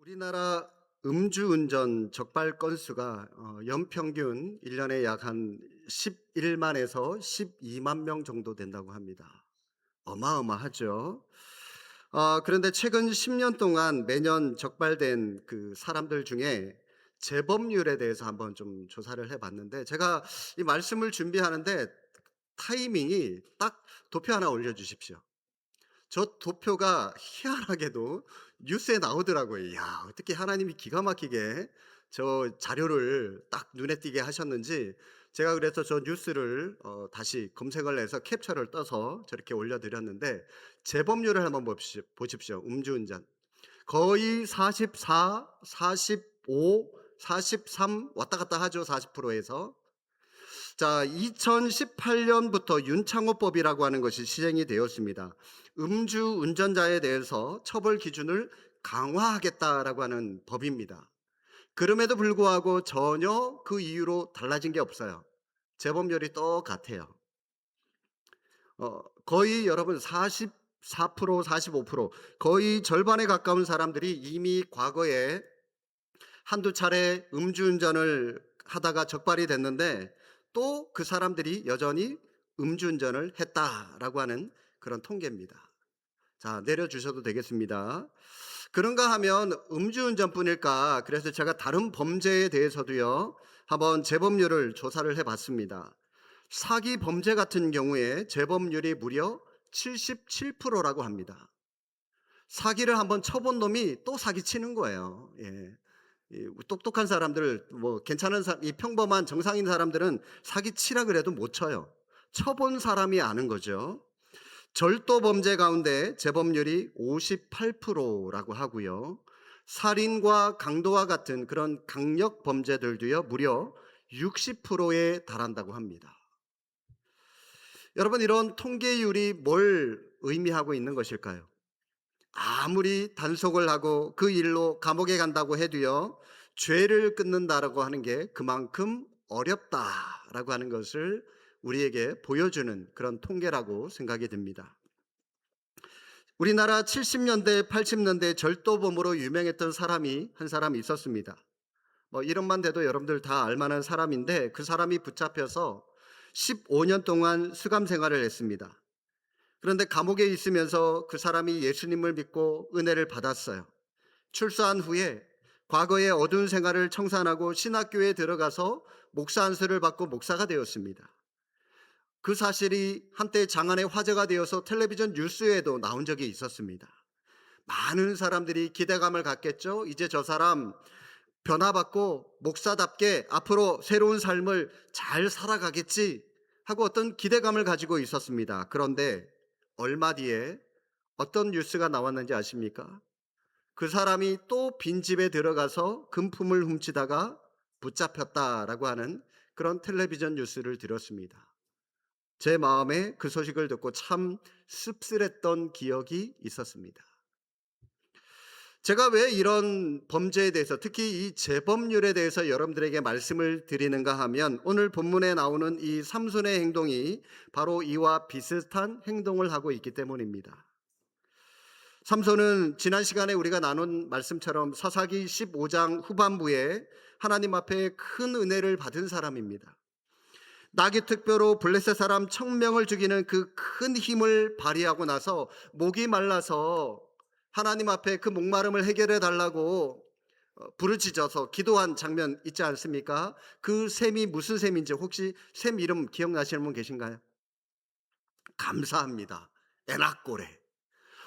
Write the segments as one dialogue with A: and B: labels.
A: 우리나라 음주운전 적발 건수가 연평균 1년에 약 한 11만에서 12만 명 정도 된다고 합니다. 어마어마하죠. 그런데 최근 10년 동안 매년 적발된 그 사람들 중에 재범률에 대해서 한번 좀 조사를 해봤는데, 제가 이 말씀을 준비하는데 타이밍이 딱 도표 하나 올려주십시오. 저 도표가 희한하게도 뉴스에 나오더라고요. 야, 어떻게 하나님이 기가 막히게 저 자료를 딱 눈에 띄게 하셨는지, 제가 그래서 저 뉴스를 다시 검색을 해서 캡처를 떠서 저렇게 올려드렸는데, 재범률을 한번 보십시오. 음주운전 거의 44, 45, 43 왔다 갔다 하죠. 40%에서. 자, 2018년부터 윤창호법이라고 하는 것이 시행이 되었습니다. 음주 운전자에 대해서 처벌 기준을 강화하겠다라고 하는 법입니다. 그럼에도 불구하고 전혀 그 이유로 달라진 게 없어요. 재범률이 똑같아요. 거의 여러분 44%, 45%, 거의 절반에 가까운 사람들이 이미 과거에 한두 차례 음주운전을 하다가 적발이 됐는데, 또 그 사람들이 여전히 음주운전을 했다라고 하는 그런 통계입니다. 자, 내려주셔도 되겠습니다. 그런가 하면 음주운전뿐일까? 그래서 제가 다른 범죄에 대해서도요, 한번 재범률을 조사를 해봤습니다. 사기 범죄 같은 경우에 재범률이 무려 77%라고 합니다. 사기를 한번 쳐본 놈이 또 사기 치는 거예요. 예. 이 똑똑한 사람들, 뭐 괜찮은 이 평범한 정상인 사람들은 사기 치라 그래도 못 쳐요. 쳐본 사람이 아는 거죠. 절도 범죄 가운데 재범률이 58%라고 하고요. 살인과 강도와 같은 그런 강력 범죄들도요, 무려 60%에 달한다고 합니다. 여러분, 이런 통계율이 뭘 의미하고 있는 것일까요? 아무리 단속을 하고 그 일로 감옥에 간다고 해도요, 죄를 끊는다라고 하는 게 그만큼 어렵다라고 하는 것을 우리에게 보여주는 그런 통계라고 생각이 듭니다. 우리나라 70년대, 80년대 절도범으로 유명했던 사람이 한 사람 있었습니다. 뭐 이름만 대도 여러분들 다 알만한 사람인데, 그 사람이 붙잡혀서 15년 동안 수감 생활을 했습니다. 그런데 감옥에 있으면서 그 사람이 예수님을 믿고 은혜를 받았어요. 출소한 후에 과거의 어두운 생활을 청산하고 신학교에 들어가서 목사 안수를 받고 목사가 되었습니다. 그 사실이 한때 장안의 화제가 되어서 텔레비전 뉴스에도 나온 적이 있었습니다. 많은 사람들이 기대감을 갖겠죠. 이제 저 사람 변화받고 목사답게 앞으로 새로운 삶을 잘 살아가겠지 하고 어떤 기대감을 가지고 있었습니다. 그런데 얼마 뒤에 어떤 뉴스가 나왔는지 아십니까? 그 사람이 또 빈집에 들어가서 금품을 훔치다가 붙잡혔다라고 하는 그런 텔레비전 뉴스를 들었습니다. 제 마음에 그 소식을 듣고 참 씁쓸했던 기억이 있었습니다. 제가 왜 이런 범죄에 대해서, 특히 이 재범률에 대해서 여러분들에게 말씀을 드리는가 하면, 오늘 본문에 나오는 이 삼손의 행동이 바로 이와 비슷한 행동을 하고 있기 때문입니다. 삼손은 지난 시간에 우리가 나눈 말씀처럼 사사기 15장 후반부에 하나님 앞에 큰 은혜를 받은 사람입니다. 나귀 특별로 블레셋 사람 1000명을 죽이는 그 큰 힘을 발휘하고 나서 목이 말라서 하나님 앞에 그 목마름을 해결해 달라고 부르짖어서 기도한 장면 있지 않습니까? 그 샘이 무슨 샘인지 혹시 샘 이름 기억나시는 분 계신가요? 감사합니다. 에낙고레.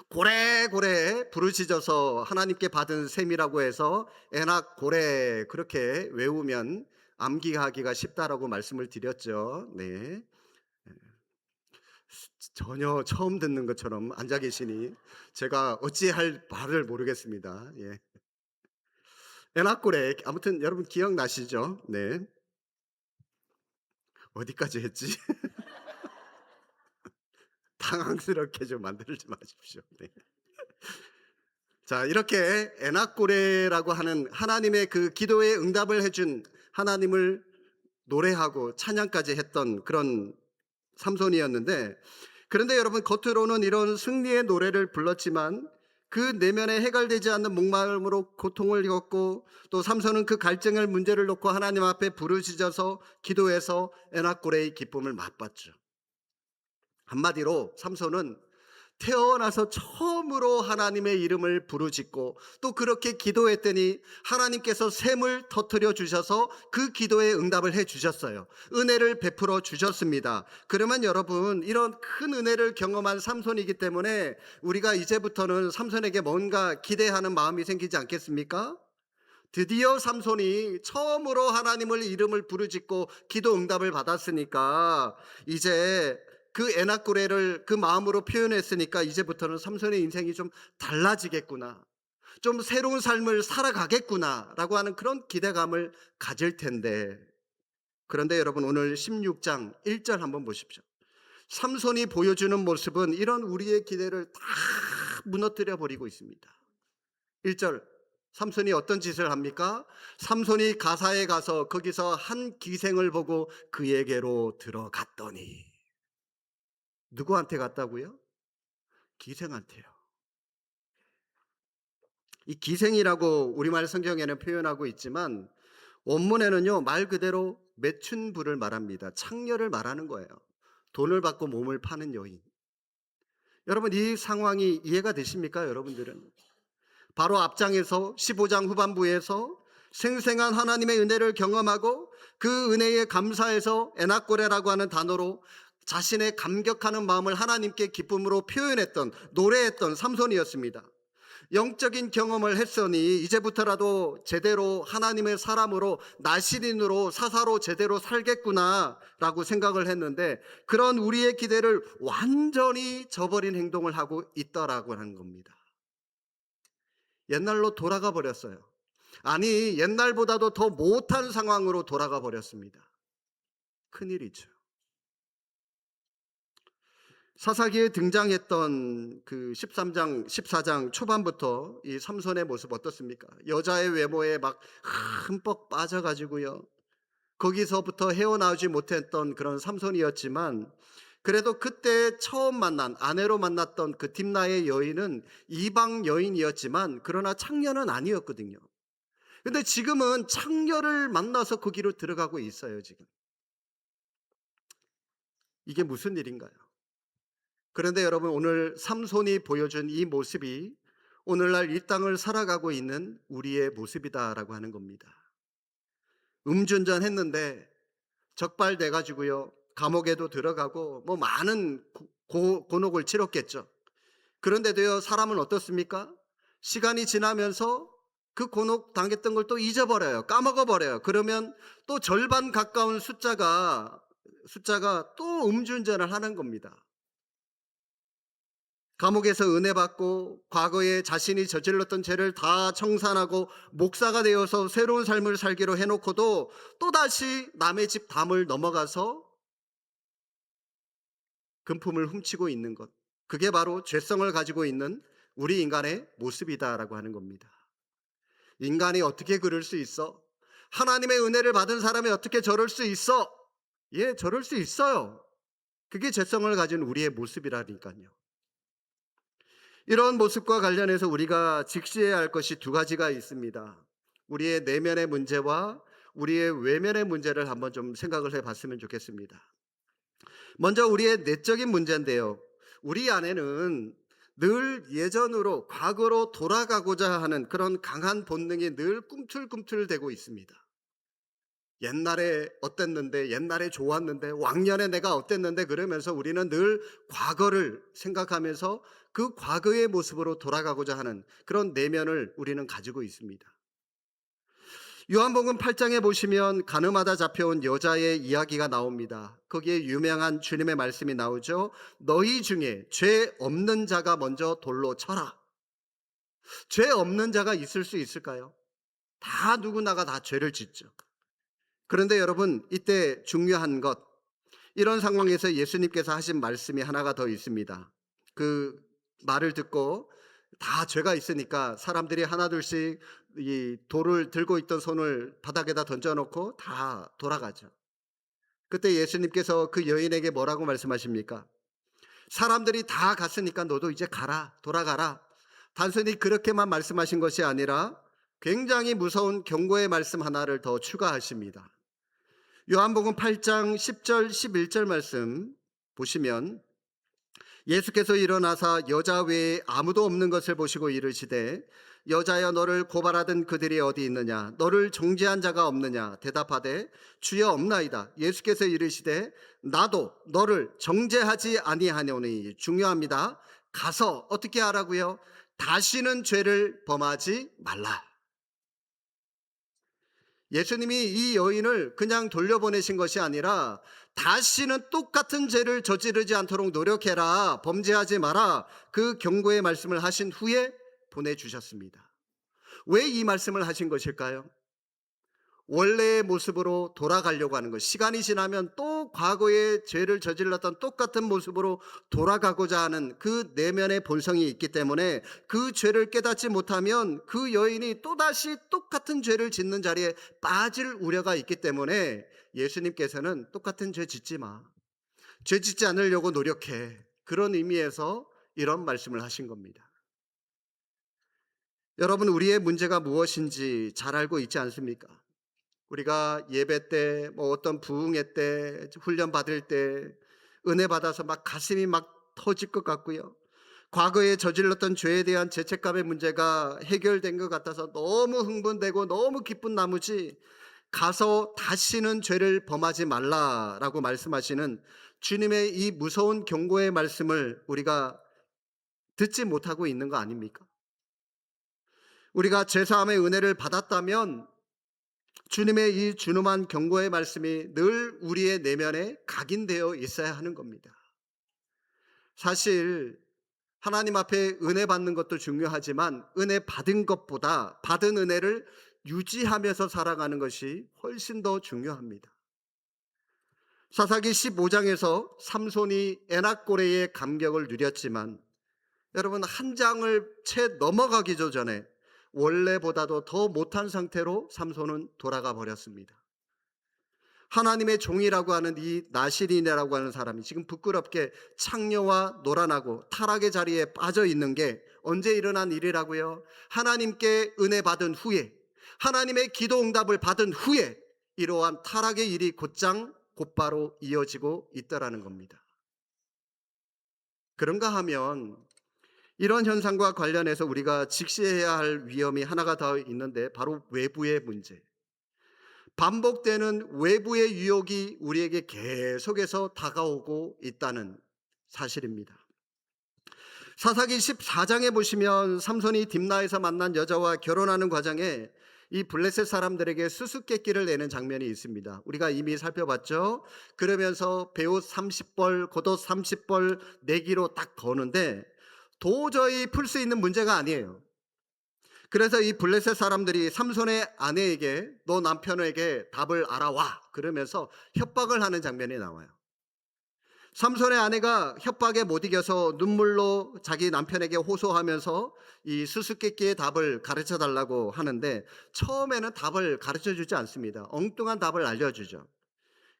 A: 고래고래 부르짖어서 하나님께 받은 셈이라고 해서 에낙고래 그렇게 외우면 암기하기가 쉽다라고 말씀을 드렸죠. 네. 전혀 처음 듣는 것처럼 앉아 계시니 제가 어찌할 말을 모르겠습니다. 예. 에낙고래, 아무튼 여러분 기억나시죠? 네. 어디까지 했지? 당황스럽게 좀 만들지 마십시오. 네. 자, 이렇게 에낙고레라고 하는 하나님의 그 기도에 응답을 해준 하나님을 노래하고 찬양까지 했던 그런 삼손이었는데, 그런데 여러분 겉으로는 이런 승리의 노래를 불렀지만 그 내면에 해결되지 않는 목마름으로 고통을 겪고, 또 삼손은 그 갈증을 문제를 놓고 하나님 앞에 부르짖어서 기도해서 에나골의 기쁨을 맛봤죠. 한마디로 삼손은 태어나서 처음으로 하나님의 이름을 부르짖고 또 그렇게 기도했더니 하나님께서 샘을 터뜨려 주셔서 그 기도에 응답을 해 주셨어요. 은혜를 베풀어 주셨습니다. 그러면 여러분, 이런 큰 은혜를 경험한 삼손이기 때문에 우리가 이제부터는 삼손에게 뭔가 기대하는 마음이 생기지 않겠습니까? 드디어 삼손이 처음으로 하나님을 이름을 부르짖고 기도 응답을 받았으니까, 이제 그 에나꼬레를 그 마음으로 표현했으니까 이제부터는 삼손의 인생이 좀 달라지겠구나, 좀 새로운 삶을 살아가겠구나 라고 하는 그런 기대감을 가질 텐데, 그런데 여러분, 오늘 16장 1절 한번 보십시오. 삼손이 보여주는 모습은 이런 우리의 기대를 다 무너뜨려 버리고 있습니다. 1절, 삼손이 어떤 짓을 합니까? 삼손이 가사에 가서 거기서 한 기생을 보고 그에게로 들어갔더니. 누구한테 갔다고요? 기생한테요. 이 기생이라고 우리말 성경에는 표현하고 있지만 원문에는요, 말 그대로 매춘부를 말합니다. 창녀를 말하는 거예요. 돈을 받고 몸을 파는 여인. 여러분, 이 상황이 이해가 되십니까, 여러분들은? 바로 앞장에서 15장 후반부에서 생생한 하나님의 은혜를 경험하고 그 은혜에 감사해서 에나꼬레라고 하는 단어로 자신의 감격하는 마음을 하나님께 기쁨으로 표현했던, 노래했던 삼손이었습니다. 영적인 경험을 했으니 이제부터라도 제대로 하나님의 사람으로, 나시린으로, 사사로 제대로 살겠구나 라고 생각을 했는데, 그런 우리의 기대를 완전히 저버린 행동을 하고 있더라고 하는 겁니다. 옛날로 돌아가 버렸어요. 아니, 옛날보다도 더 못한 상황으로 돌아가 버렸습니다. 큰일이죠. 사사기에 등장했던 그 13장, 14장 초반부터 이 삼손의 모습 어떻습니까? 여자의 외모에 막 흠뻑 빠져가지고요, 거기서부터 헤어나오지 못했던 그런 삼손이었지만, 그래도 그때 처음 만난, 아내로 만났던 그 딥나의 여인은 이방 여인이었지만 그러나 창녀는 아니었거든요. 근데 지금은 창녀를 만나서 거기로 들어가고 있어요, 지금. 이게 무슨 일인가요? 그런데 여러분, 오늘 삼손이 보여준 이 모습이 오늘날 이 땅을 살아가고 있는 우리의 모습이다라고 하는 겁니다. 음주운전 했는데 적발돼 가지고요, 감옥에도 들어가고 뭐 많은 곤혹을 치렀겠죠. 그런데도요, 사람은 어떻습니까? 시간이 지나면서 그 곤혹 당했던 걸 또 잊어버려요. 까먹어버려요. 그러면 또 절반 가까운 숫자가 또 음주운전을 하는 겁니다. 감옥에서 은혜 받고 과거에 자신이 저질렀던 죄를 다 청산하고 목사가 되어서 새로운 삶을 살기로 해놓고도 또다시 남의 집 담을 넘어가서 금품을 훔치고 있는 것, 그게 바로 죄성을 가지고 있는 우리 인간의 모습이다라고 하는 겁니다. 인간이 어떻게 그럴 수 있어? 하나님의 은혜를 받은 사람이 어떻게 저럴 수 있어? 예, 저럴 수 있어요. 그게 죄성을 가진 우리의 모습이라니까요. 이런 모습과 관련해서 우리가 직시해야 할 것이 두 가지가 있습니다. 우리의 내면의 문제와 우리의 외면의 문제를 한번 좀 생각을 해봤으면 좋겠습니다. 먼저 우리의 내적인 문제인데요, 우리 안에는 늘 예전으로, 과거로 돌아가고자 하는 그런 강한 본능이 늘 꿈틀꿈틀대고 있습니다. 옛날에 어땠는데, 옛날에 좋았는데, 왕년에 내가 어땠는데, 그러면서 우리는 늘 과거를 생각하면서 그 과거의 모습으로 돌아가고자 하는 그런 내면을 우리는 가지고 있습니다. 요한복음 8장에 보시면 가늠하다 잡혀온 여자의 이야기가 나옵니다. 거기에 유명한 주님의 말씀이 나오죠. 너희 중에 죄 없는 자가 먼저 돌로 쳐라. 죄 없는 자가 있을 수 있을까요? 다 누구나가 다 죄를 짓죠. 그런데 여러분, 이때 중요한 것, 이런 상황에서 예수님께서 하신 말씀이 하나가 더 있습니다. 그 말을 듣고 다 죄가 있으니까 사람들이 하나둘씩 이 돌을 들고 있던 손을 바닥에다 던져놓고 다 돌아가죠. 그때 예수님께서 그 여인에게 뭐라고 말씀하십니까? 사람들이 다 갔으니까 너도 이제 가라, 돌아가라. 단순히 그렇게만 말씀하신 것이 아니라 굉장히 무서운 경고의 말씀 하나를 더 추가하십니다. 요한복음 8장 10절 11절 말씀 보시면 예수께서 일어나사 여자 외에 아무도 없는 것을 보시고 이르시되 여자여 너를 고발하던 그들이 어디 있느냐 너를 정죄한 자가 없느냐 대답하되 주여 없나이다. 예수께서 이르시되 나도 너를 정죄하지 아니하노니. 중요합니다. 가서 어떻게 하라고요? 다시는 죄를 범하지 말라. 예수님이 이 여인을 그냥 돌려보내신 것이 아니라 다시는 똑같은 죄를 저지르지 않도록 노력해라, 범죄하지 마라, 그 경고의 말씀을 하신 후에 보내주셨습니다. 왜 이 말씀을 하신 것일까요? 원래의 모습으로 돌아가려고 하는 것. 시간이 지나면 또 과거의 죄를 저질렀던 똑같은 모습으로 돌아가고자 하는 그 내면의 본성이 있기 때문에 그 죄를 깨닫지 못하면 그 여인이 또다시 똑같은 죄를 짓는 자리에 빠질 우려가 있기 때문에 예수님께서는 똑같은 죄 짓지 마, 죄 짓지 않으려고 노력해, 그런 의미에서 이런 말씀을 하신 겁니다. 여러분, 우리의 문제가 무엇인지 잘 알고 있지 않습니까? 우리가 예배 때, 어떤 부흥회 때, 훈련 받을 때 은혜 받아서 막 가슴이 막 터질 것 같고요. 과거에 저질렀던 죄에 대한 죄책감의 문제가 해결된 것 같아서 너무 흥분되고 너무 기쁜 나머지 가서 다시는 죄를 범하지 말라라고 말씀하시는 주님의 이 무서운 경고의 말씀을 우리가 듣지 못하고 있는 거 아닙니까? 우리가 죄사함의 은혜를 받았다면 주님의 이 준엄한 경고의 말씀이 늘 우리의 내면에 각인되어 있어야 하는 겁니다. 사실 하나님 앞에 은혜 받는 것도 중요하지만 은혜 받은 것보다 받은 은혜를 유지하면서 살아가는 것이 훨씬 더 중요합니다. 사사기 15장에서 삼손이 에낙고레의 감격을 누렸지만 여러분, 한 장을 채 넘어가기 전에 원래보다도 더 못한 상태로 삼손은 돌아가 버렸습니다. 하나님의 종이라고 하는 이 나시린이라고 하는 사람이 지금 부끄럽게 창녀와 노란하고 타락의 자리에 빠져 있는 게 언제 일어난 일이라고요? 하나님께 은혜 받은 후에, 하나님의 기도 응답을 받은 후에 이러한 타락의 일이 곧바로 이어지고 있다라는 겁니다. 그런가 하면 이런 현상과 관련해서 우리가 직시해야 할 위험이 하나가 더 있는데 바로 외부의 문제. 반복되는 외부의 유혹이 우리에게 계속해서 다가오고 있다는 사실입니다. 사사기 14장에 보시면 삼손이 딥나에서 만난 여자와 결혼하는 과정에 이 블레셋 사람들에게 수수께끼를 내는 장면이 있습니다. 우리가 이미 살펴봤죠. 그러면서 베옷 30벌, 겉옷 30벌 내기로 딱 거는데 도저히 풀 수 있는 문제가 아니에요. 그래서 이 블레셋 사람들이 삼손의 아내에게 너 남편에게 답을 알아와 그러면서 협박을 하는 장면이 나와요. 삼손의 아내가 협박에 못 이겨서 눈물로 자기 남편에게 호소하면서 이 수수께끼의 답을 가르쳐 달라고 하는데 처음에는 답을 가르쳐 주지 않습니다. 엉뚱한 답을 알려주죠.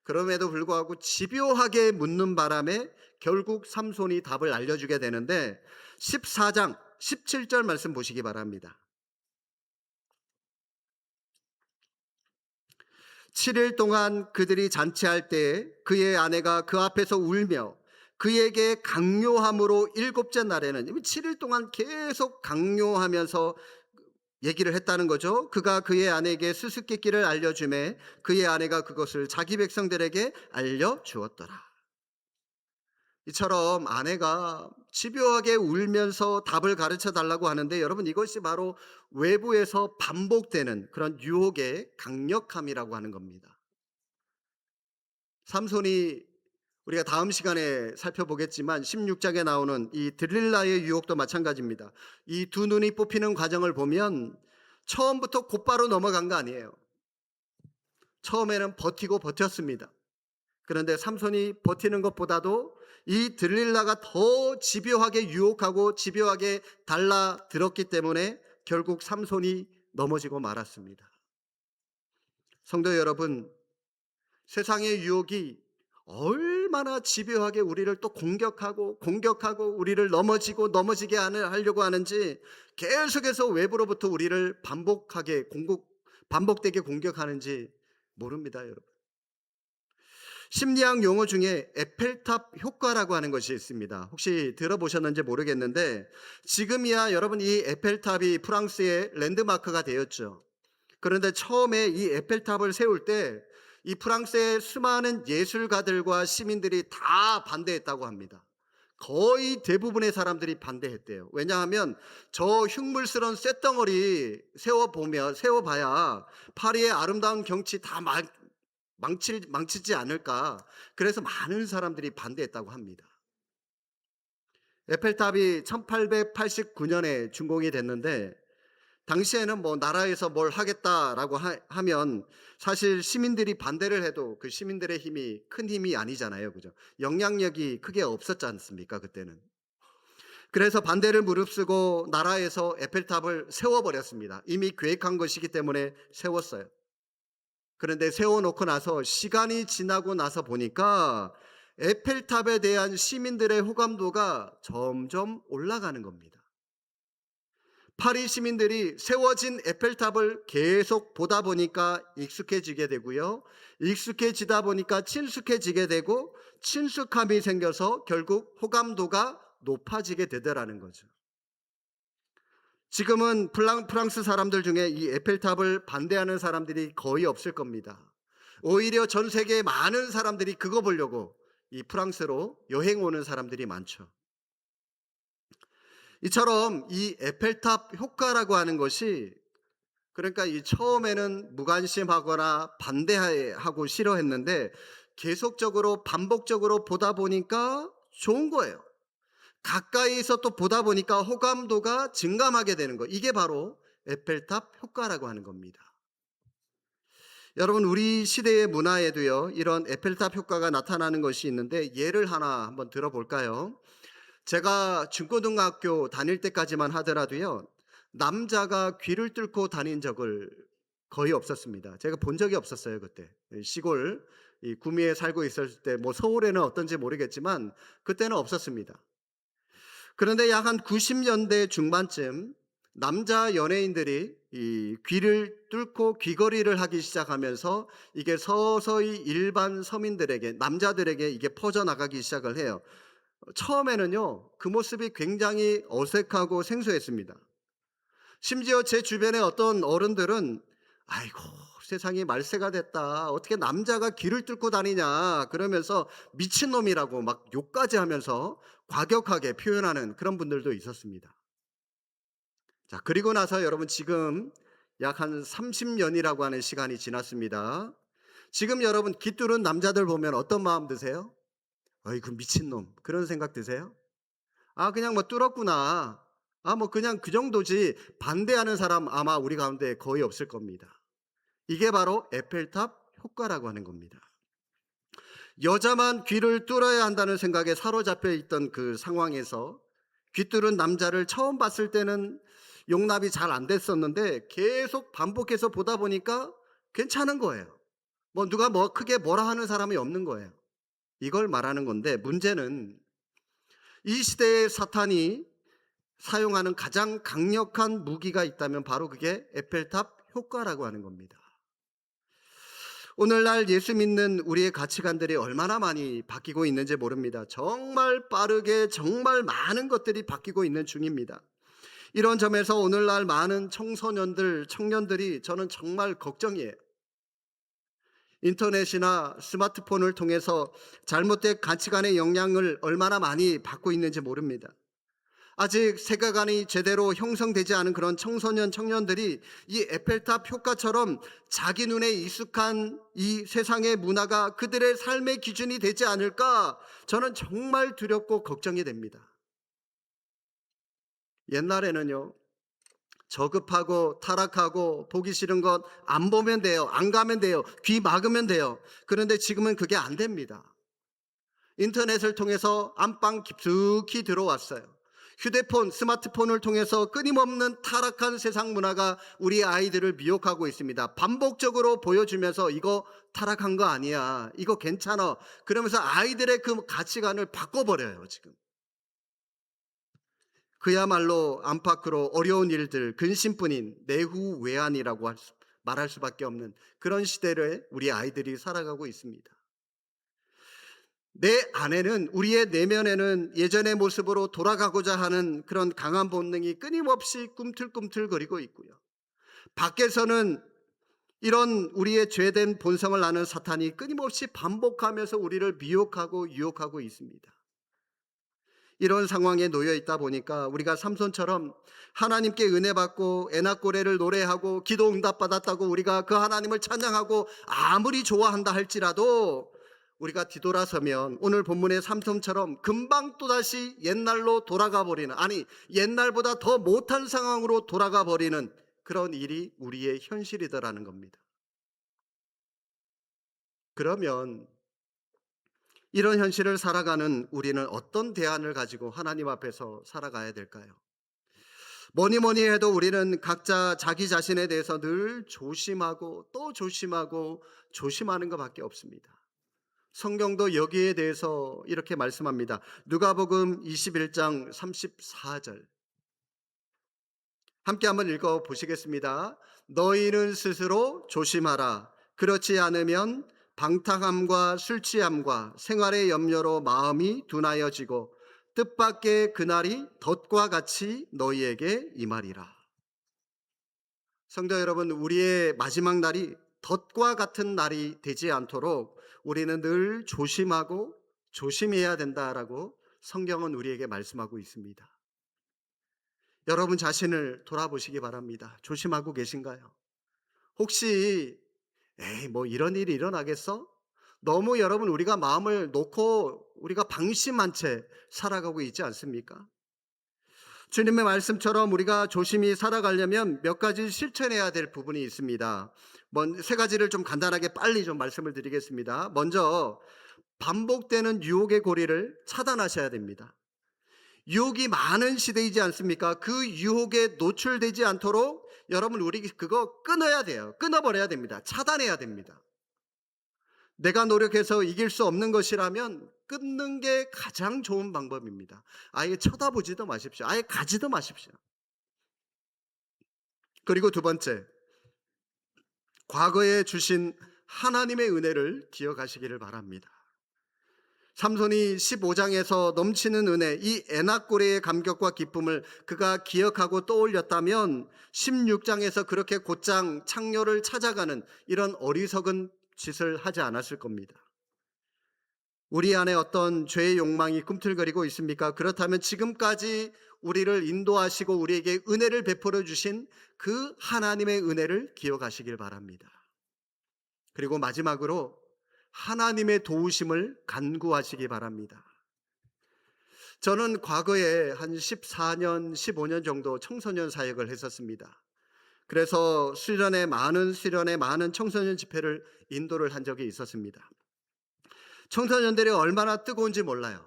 A: 그럼에도 불구하고 집요하게 묻는 바람에 결국 삼손이 답을 알려주게 되는데 14장 17절 말씀 보시기 바랍니다. 7일 동안 그들이 잔치할 때에 그의 아내가 그 앞에서 울며 그에게 강요함으로 7째 날에는 7일 동안 계속 강요하면서 얘기를 했다는 거죠. 그가 그의 아내에게 수수께끼를 알려주매 그의 아내가 그것을 자기 백성들에게 알려주었더라. 이처럼 아내가 집요하게 울면서 답을 가르쳐 달라고 하는데 여러분, 이것이 바로 외부에서 반복되는 그런 유혹의 강력함이라고 하는 겁니다. 삼손이 우리가 다음 시간에 살펴보겠지만 16장에 나오는 이 들릴라의 유혹도 마찬가지입니다. 이 두 눈이 뽑히는 과정을 보면 처음부터 곧바로 넘어간 거 아니에요. 처음에는 버티고 버텼습니다. 그런데 삼손이 버티는 것보다도 이 들릴라가 더 집요하게 유혹하고 집요하게 달라들었기 때문에 결국 삼손이 넘어지고 말았습니다. 성도 여러분, 세상의 유혹이 얼마나 집요하게 우리를 또 공격하고 우리를 넘어지게 하려고 하는지, 계속해서 외부로부터 우리를 반복되게 공격하는지 모릅니다, 여러분. 심리학 용어 중에 에펠탑 효과라고 하는 것이 있습니다. 혹시 들어보셨는지 모르겠는데, 지금이야 여러분 이 에펠탑이 프랑스의 랜드마크가 되었죠. 그런데 처음에 이 에펠탑을 세울 때 이 프랑스의 수많은 예술가들과 시민들이 다 반대했다고 합니다. 거의 대부분의 사람들이 반대했대요. 왜냐하면 저 흉물스러운 쇳덩어리 세워봐야 파리의 아름다운 경치 다 망치지 않을까. 그래서 많은 사람들이 반대했다고 합니다. 에펠탑이 1889년에 준공이 됐는데, 당시에는 뭐 나라에서 뭘 하겠다라고 하면 사실 시민들이 반대를 해도 그 시민들의 힘이 큰 힘이 아니잖아요. 그죠? 영향력이 크게 없었지 않습니까? 그때는. 그래서 반대를 무릅쓰고 나라에서 에펠탑을 세워버렸습니다. 이미 계획한 것이기 때문에 세웠어요. 그런데 세워놓고 나서 시간이 지나고 나서 보니까 에펠탑에 대한 시민들의 호감도가 점점 올라가는 겁니다. 파리 시민들이 세워진 에펠탑을 계속 보다 보니까 익숙해지게 되고요. 익숙해지다 보니까 친숙해지게 되고, 친숙함이 생겨서 결국 호감도가 높아지게 되더라는 거죠. 지금은 프랑스 사람들 중에 이 에펠탑을 반대하는 사람들이 거의 없을 겁니다. 오히려 전 세계의 많은 사람들이 그거 보려고 이 프랑스로 여행 오는 사람들이 많죠. 이처럼 이 에펠탑 효과라고 하는 것이, 그러니까 이 처음에는 무관심하거나 반대하고 싫어했는데 계속적으로 반복적으로 보다 보니까 좋은 거예요. 가까이서 또 보다 보니까 호감도가 증감하게 되는 거. 이게 바로 에펠탑 효과라고 하는 겁니다. 여러분, 우리 시대의 문화에도요, 이런 에펠탑 효과가 나타나는 것이 있는데, 예를 하나 한번 들어볼까요? 제가 중고등학교 다닐 때까지만 하더라도요, 남자가 귀를 뚫고 다닌 적을 거의 없었습니다. 제가 본 적이 없었어요. 그때 시골 이 구미에 살고 있었을 때, 뭐 서울에는 어떤지 모르겠지만 그때는 없었습니다. 그런데 약 한 90년대 중반쯤 남자 연예인들이 이 귀를 뚫고 귀걸이를 하기 시작하면서 이게 서서히 일반 서민들에게, 남자들에게 이게 퍼져나가기 시작을 해요. 처음에는요, 그 모습이 굉장히 어색하고 생소했습니다. 심지어 제 주변의 어떤 어른들은, 아이고, 세상이 말세가 됐다, 어떻게 남자가 길을 뚫고 다니냐, 그러면서 미친놈이라고 막 욕까지 하면서 과격하게 표현하는 그런 분들도 있었습니다. 자, 그리고 나서 여러분, 지금 약 한 30년이라고 하는 시간이 지났습니다. 지금 여러분 귀 뚫은 남자들 보면 어떤 마음 드세요? 어이구, 미친놈, 그런 생각 드세요? 아, 그냥 뭐 뚫었구나, 아, 뭐 그냥 그 정도지, 반대하는 사람 아마 우리 가운데 거의 없을 겁니다. 이게 바로 에펠탑 효과라고 하는 겁니다. 여자만 귀를 뚫어야 한다는 생각에 사로잡혀 있던 그 상황에서 귀 뚫은 남자를 처음 봤을 때는 용납이 잘 안 됐었는데, 계속 반복해서 보다 보니까 괜찮은 거예요. 뭐 누가 뭐 크게 뭐라 하는 사람이 없는 거예요. 이걸 말하는 건데, 문제는 이 시대의 사탄이 사용하는 가장 강력한 무기가 있다면 바로 그게 에펠탑 효과라고 하는 겁니다. 오늘날 예수 믿는 우리의 가치관들이 얼마나 많이 바뀌고 있는지 모릅니다. 정말 빠르게 정말 많은 것들이 바뀌고 있는 중입니다. 이런 점에서 오늘날 많은 청소년들, 청년들이 저는 정말 걱정이에요. 인터넷이나 스마트폰을 통해서 잘못된 가치관의 영향을 얼마나 많이 받고 있는지 모릅니다. 아직 세계관이 제대로 형성되지 않은 그런 청소년, 청년들이 이 에펠탑 효과처럼 자기 눈에 익숙한 이 세상의 문화가 그들의 삶의 기준이 되지 않을까, 저는 정말 두렵고 걱정이 됩니다. 옛날에는요, 저급하고 타락하고 보기 싫은 것 안 보면 돼요, 안 가면 돼요, 귀 막으면 돼요. 그런데 지금은 그게 안 됩니다. 인터넷을 통해서 안방 깊숙이 들어왔어요. 휴대폰, 스마트폰을 통해서 끊임없는 타락한 세상 문화가 우리 아이들을 미혹하고 있습니다. 반복적으로 보여주면서 이거 타락한 거 아니야, 이거 괜찮아, 그러면서 아이들의 그 가치관을 바꿔버려요. 지금 그야말로 안팎으로 어려운 일들, 근심뿐인 내후외환이라고 말할 수밖에 없는 그런 시대를 우리 아이들이 살아가고 있습니다. 내 안에는, 우리의 내면에는 예전의 모습으로 돌아가고자 하는 그런 강한 본능이 끊임없이 꿈틀꿈틀거리고 있고요. 밖에서는 이런 우리의 죄된 본성을 아는 사탄이 끊임없이 반복하면서 우리를 미혹하고 유혹하고 있습니다. 이런 상황에 놓여 있다 보니까 우리가 삼손처럼 하나님께 은혜 받고 애낙고레를 노래하고 기도 응답 받았다고 우리가 그 하나님을 찬양하고 아무리 좋아한다 할지라도 우리가 뒤돌아서면 오늘 본문의 삼손처럼 금방 또다시 옛날로 돌아가 버리는, 아니 옛날보다 더 못한 상황으로 돌아가 버리는 그런 일이 우리의 현실이더라는 겁니다. 그러면 이런 현실을 살아가는 우리는 어떤 대안을 가지고 하나님 앞에서 살아가야 될까요? 뭐니 뭐니 해도 우리는 각자 자기 자신에 대해서 늘 조심하고 또 조심하고 조심하는 것밖에 없습니다. 성경도 여기에 대해서 이렇게 말씀합니다. 누가복음 21장 34절 함께 한번 읽어 보시겠습니다. 너희는 스스로 조심하라. 그렇지 않으면 방탕함과 술 취함과 생활의 염려로 마음이 둔하여지고 뜻밖의 그날이 덫과 같이 너희에게 임하리라. 성도 여러분, 우리의 마지막 날이 덫과 같은 날이 되지 않도록 우리는 늘 조심하고 조심해야 된다라고 성경은 우리에게 말씀하고 있습니다. 여러분 자신을 돌아보시기 바랍니다. 조심하고 계신가요? 혹시 에이 뭐 이런 일이 일어나겠어? 너무 여러분 우리가 마음을 놓고 우리가 방심한 채 살아가고 있지 않습니까? 주님의 말씀처럼 우리가 조심히 살아가려면 몇 가지 실천해야 될 부분이 있습니다. 세 가지를 좀 간단하게 빨리 좀 말씀을 드리겠습니다. 먼저 반복되는 유혹의 고리를 차단하셔야 됩니다. 유혹이 많은 시대이지 않습니까? 그 유혹에 노출되지 않도록 여러분 우리 그거 끊어야 돼요. 끊어버려야 됩니다. 차단해야 됩니다. 내가 노력해서 이길 수 없는 것이라면 끊는 게 가장 좋은 방법입니다. 아예 쳐다보지도 마십시오. 아예 가지도 마십시오. 그리고 두 번째, 과거에 주신 하나님의 은혜를 기억하시기를 바랍니다. 삼손이 15장에서 넘치는 은혜, 이 에낙고레의 감격과 기쁨을 그가 기억하고 떠올렸다면 16장에서 그렇게 곧장 창녀를 찾아가는 이런 어리석은 짓을 하지 않았을 겁니다. 우리 안에 어떤 죄의 욕망이 꿈틀거리고 있습니까? 그렇다면 지금까지 우리를 인도하시고 우리에게 은혜를 베풀어 주신 그 하나님의 은혜를 기억하시길 바랍니다. 그리고 마지막으로 하나님의 도우심을 간구하시기 바랍니다. 저는 과거에 한 14년, 15년 정도 청소년 사역을 했었습니다. 그래서 수련회 많은 청소년 집회를 인도를 한 적이 있었습니다. 청소년들이 얼마나 뜨거운지 몰라요.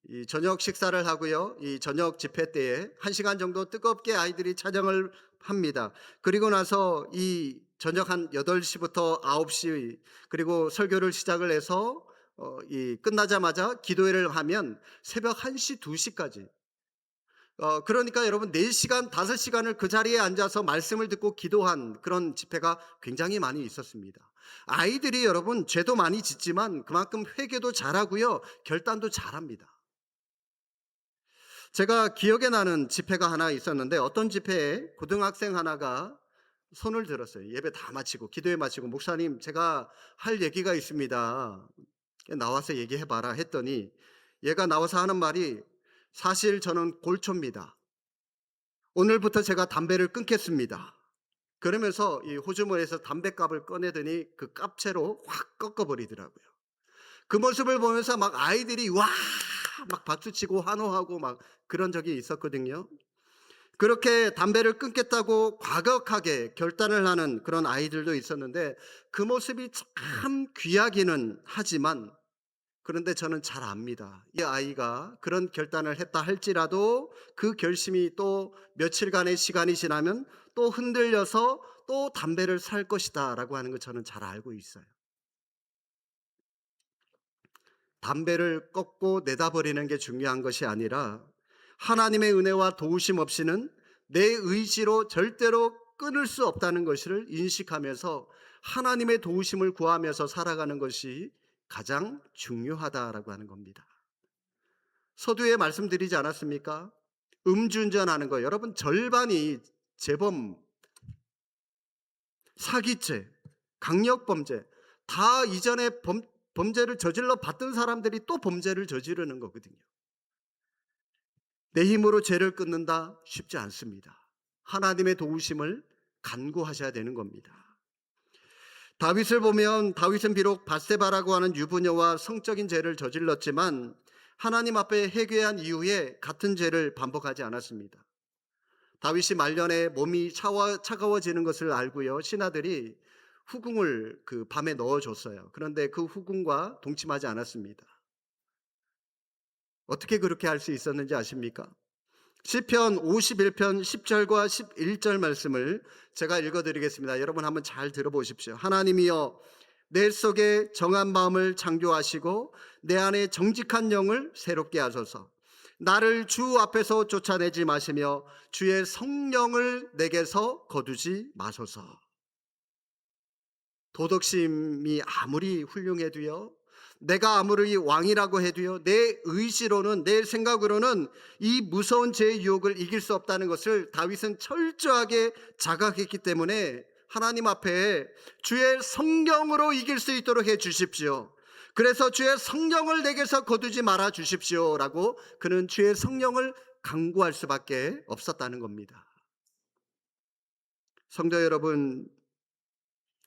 A: 이 저녁 식사를 하고요, 이 저녁 집회 때에 1시간 정도 뜨겁게 아이들이 찬양을 합니다. 그리고 나서 이 저녁 한 8시부터 9시 그리고 설교를 시작을 해서 끝나자마자 기도회를 하면 새벽 1시, 2시까지 그러니까 여러분 4시간, 5시간을 그 자리에 앉아서 말씀을 듣고 기도한 그런 집회가 굉장히 많이 있었습니다. 아이들이 여러분 죄도 많이 짓지만 그만큼 회개도 잘하고요, 결단도 잘합니다. 제가 기억에 나는 집회가 하나 있었는데 어떤 집회에 고등학생 하나가 손을 들었어요. 예배 다 마치고 기도회 마치고, 목사님 제가 할 얘기가 있습니다. 나와서 얘기해봐라 했더니 얘가 나와서 하는 말이, 사실 저는 골초입니다. 오늘부터 제가 담배를 끊겠습니다. 그러면서 이 호주머니에서 담배갑을 꺼내더니 그 깝채로 확 꺾어버리더라고요. 그 모습을 보면서 막 아이들이 와 막 박수치고 환호하고 막 그런 적이 있었거든요. 그렇게 담배를 끊겠다고 과격하게 결단을 하는 그런 아이들도 있었는데 그 모습이 참 귀하기는 하지만 그런데 저는 잘 압니다. 이 아이가 그런 결단을 했다 할지라도 그 결심이 또 며칠간의 시간이 지나면 또 흔들려서 또 담배를 살 것이다라고 하는 걸 저는 잘 알고 있어요. 담배를 꺾고 내다버리는 게 중요한 것이 아니라 하나님의 은혜와 도우심 없이는 내 의지로 절대로 끊을 수 없다는 것을 인식하면서 하나님의 도우심을 구하면서 살아가는 것이 가장 중요하다라고 하는 겁니다. 서두에 말씀드리지 않았습니까? 음주운전하는 거 여러분 절반이 재범, 사기죄, 강력범죄 다 이전에 범죄를 저질러 봤던 사람들이 또 범죄를 저지르는 거거든요. 내 힘으로 죄를 끊는다 쉽지 않습니다. 하나님의 도우심을 간구하셔야 되는 겁니다. 다윗을 보면 다윗은 비록 밧세바라고 하는 유부녀와 성적인 죄를 저질렀지만 하나님 앞에 회개한 이후에 같은 죄를 반복하지 않았습니다. 다윗이 말년에 몸이 차가워지는 것을 알고요. 신하들이 후궁을 그 밤에 넣어줬어요. 그런데 그 후궁과 동침하지 않았습니다. 어떻게 그렇게 할 수 있었는지 아십니까? 시편 51편 10절과 11절 말씀을 제가 읽어드리겠습니다. 여러분 한번 잘 들어보십시오. 하나님이여 내 속에 정한 마음을 창조하시고 내 안에 정직한 영을 새롭게 하소서. 나를 주 앞에서 쫓아내지 마시며 주의 성령을 내게서 거두지 마소서. 도덕심이 아무리 훌륭해도요, 내가 아무리 왕이라고 해도요, 내 의지로는, 내 생각으로는 이 무서운 죄의 유혹을 이길 수 없다는 것을 다윗은 철저하게 자각했기 때문에 하나님 앞에 주의 성령으로 이길 수 있도록 해 주십시오. 그래서 주의 성령을 내게서 거두지 말아 주십시오라고 그는 주의 성령을 간구할 수밖에 없었다는 겁니다. 성도 여러분,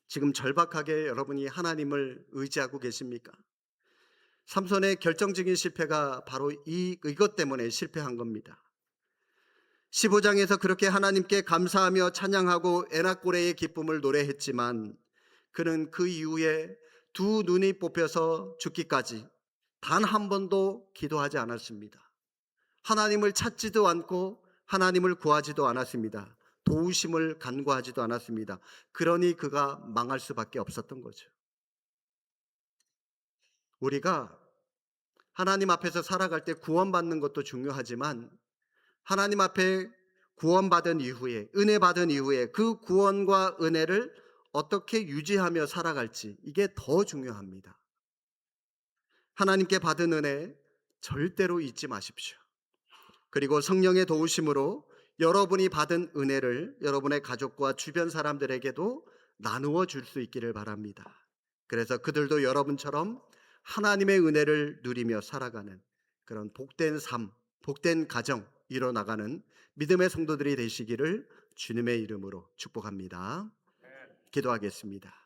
A: 지금 절박하게 여러분이 하나님을 의지하고 계십니까? 삼손의 결정적인 실패가 바로 이것 때문에 실패한 겁니다. 15장에서 그렇게 하나님께 감사하며 찬양하고 에낙고레의 기쁨을 노래했지만 그는 그 이후에 두 눈이 뽑혀서 죽기까지 단 한 번도 기도하지 않았습니다. 하나님을 찾지도 않고 하나님을 구하지도 않았습니다. 도우심을 간구하지도 않았습니다. 그러니 그가 망할 수밖에 없었던 거죠. 우리가 하나님 앞에서 살아갈 때 구원받는 것도 중요하지만 하나님 앞에 구원받은 이후에, 은혜 받은 이후에 그 구원과 은혜를 어떻게 유지하며 살아갈지 이게 더 중요합니다. 하나님께 받은 은혜 절대로 잊지 마십시오. 그리고 성령의 도우심으로 여러분이 받은 은혜를 여러분의 가족과 주변 사람들에게도 나누어 줄 수 있기를 바랍니다. 그래서 그들도 여러분처럼 하나님의 은혜를 누리며 살아가는 그런 복된 삶, 복된 가정 이뤄나가는 믿음의 성도들이 되시기를 주님의 이름으로 축복합니다. 기도하겠습니다.